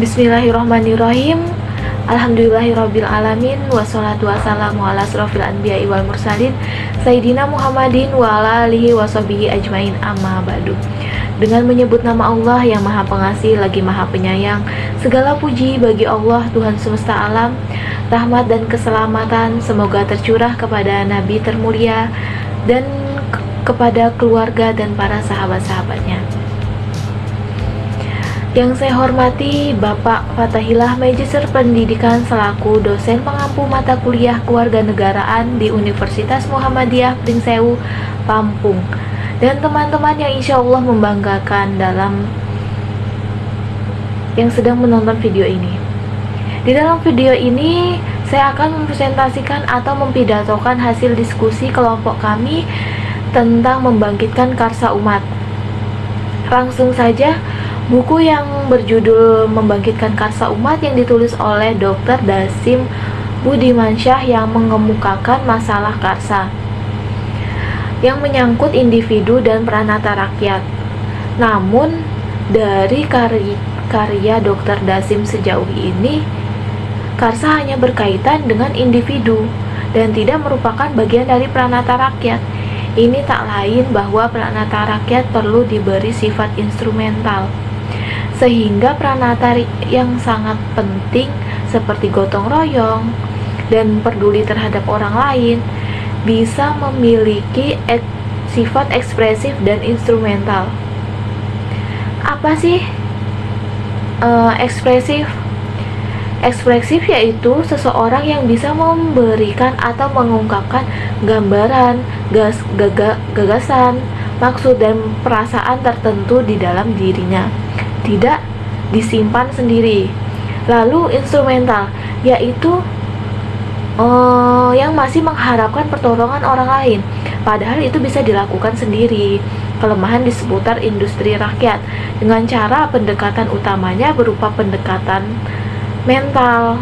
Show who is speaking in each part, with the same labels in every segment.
Speaker 1: Bismillahirrahmanirrahim. Alhamdulillahirabbil alamin, wassalatu wassalamu ala asrofil anbiya'i wal mursalin Sayyidina Muhammadin wa ala alihi wa sahbihi ajmain, amma ba'du. Dengan menyebut nama Allah yang maha pengasih lagi maha penyayang, segala puji bagi Allah Tuhan semesta alam. Rahmat dan keselamatan semoga tercurah kepada Nabi termulia dan kepada keluarga dan para sahabat-sahabatnya. Yang saya hormati Bapak Fatahillah, Magister Pendidikan selaku dosen pengampu mata kuliah Kewarganegaraan di Universitas Muhammadiyah Pringsewu, Lampung, dan teman-teman yang insya Allah membanggakan dalam yang sedang menonton video ini. Di dalam video ini saya akan mempresentasikan atau mempidatokan hasil diskusi kelompok kami tentang membangkitkan karsa umat. Langsung saja, buku yang berjudul Membangkitkan Karsa Umat yang ditulis oleh Dr. Dasim Budimansyah yang mengemukakan masalah karsa yang menyangkut individu dan peranata rakyat. Namun, dari karya Dr. Dasim sejauh ini, karsa hanya berkaitan dengan individu dan tidak merupakan bagian dari peranata rakyat. Ini tak lain bahwa peranata rakyat perlu diberi sifat instrumental, sehingga peranata yang sangat penting seperti gotong royong dan peduli terhadap orang lain bisa memiliki sifat ekspresif dan instrumental. Apa sih ekspresif? Ekspresif yaitu seseorang yang bisa memberikan atau mengungkapkan gambaran, gagasan, maksud dan perasaan tertentu di dalam dirinya, tidak disimpan sendiri. Lalu instrumental yaitu yang masih mengharapkan pertolongan orang lain, padahal itu bisa dilakukan sendiri. Kelemahan di seputar industri rakyat dengan cara pendekatan utamanya berupa pendekatan mental,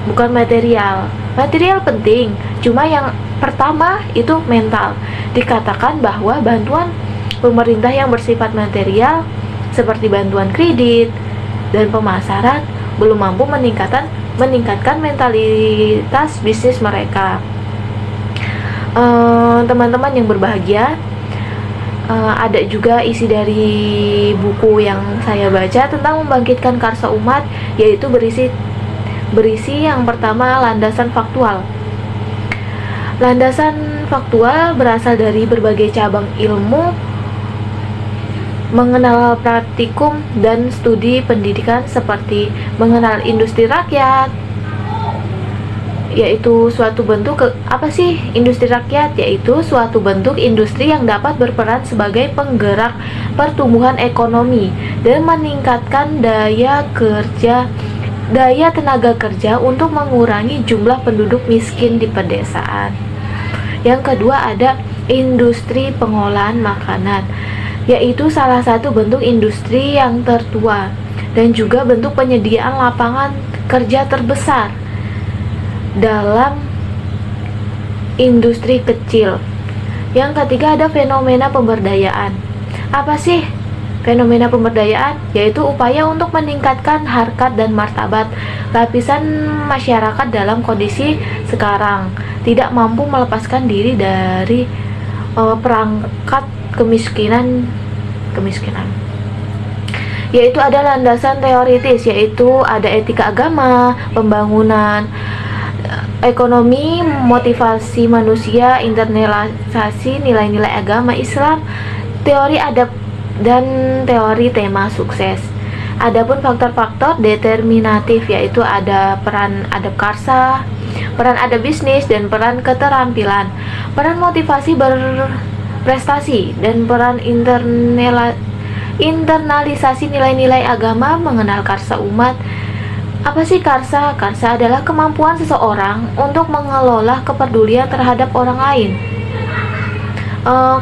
Speaker 1: bukan material. Material penting, cuma yang pertama itu mental. Dikatakan bahwa bantuan pemerintah yang bersifat material seperti bantuan kredit dan pemasaran belum mampu meningkatkan mentalitas bisnis mereka. Teman-teman yang berbahagia, ada juga isi dari buku yang saya baca tentang membangkitkan karsa umat, yaitu berisi yang pertama landasan faktual. Landasan faktual berasal dari berbagai cabang ilmu, mengenal praktikum dan studi pendidikan seperti mengenal industri rakyat, yaitu suatu bentuk apa sih industri rakyat? Yaitu suatu bentuk industri yang dapat berperan sebagai penggerak pertumbuhan ekonomi dan meningkatkan daya tenaga kerja untuk mengurangi jumlah penduduk miskin di pedesaan. Yang kedua ada industri pengolahan makanan, yaitu salah satu bentuk industri yang tertua dan juga bentuk penyediaan lapangan kerja terbesar dalam industri kecil. Yang ketiga ada fenomena pemberdayaan. Apa sih fenomena pemberdayaan? Yaitu upaya untuk meningkatkan harkat dan martabat lapisan masyarakat dalam kondisi sekarang tidak mampu melepaskan diri dari perangkat kemiskinan. Yaitu ada landasan teoritis, yaitu ada etika agama, pembangunan ekonomi, motivasi manusia, internalisasi nilai-nilai agama Islam, teori adab dan teori tema sukses. Adapun faktor-faktor determinatif, yaitu ada peran adab karsa, peran adab bisnis, dan peran keterampilan, peran motivasi berprestasi, dan peran internalisasi nilai-nilai agama. Mengenal karsa umat. Apa sih karsa? Karsa adalah kemampuan seseorang untuk mengelola kepedulian terhadap orang lain.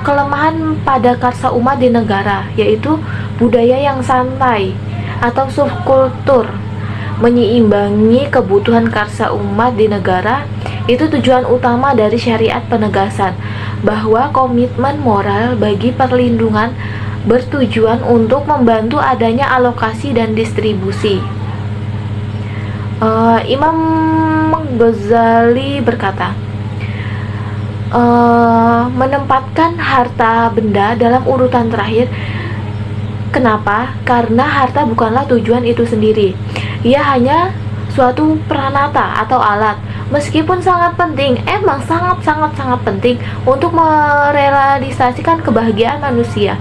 Speaker 1: Kelemahan pada karsa umat di negara, yaitu budaya yang santai atau subkultur. Menyeimbangi kebutuhan karsa umat di negara, itu tujuan utama dari syariat penegasan bahwa komitmen moral bagi perlindungan bertujuan untuk membantu adanya alokasi dan distribusi Imam Ghazali berkata, menempatkan harta benda dalam urutan terakhir. Kenapa? Karena harta bukanlah tujuan itu sendiri. Ia hanya suatu peranata atau alat. Meskipun sangat penting, emang sangat penting untuk merealisasikan kebahagiaan manusia.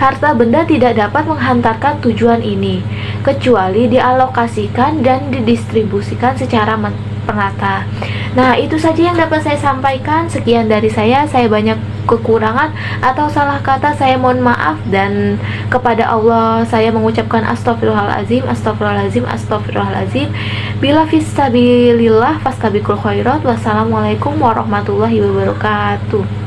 Speaker 1: Harta benda tidak dapat menghantarkan tujuan ini, kecuali dialokasikan dan didistribusikan secara merata. Nah, itu saja yang dapat saya sampaikan. Sekian dari saya banyak kekurangan atau salah kata, saya mohon maaf, dan kepada Allah saya mengucapkan astagfirullahalazim. Bila fisabilillah fastabiqul khairat. Wassalamualaikum warahmatullahi wabarakatuh.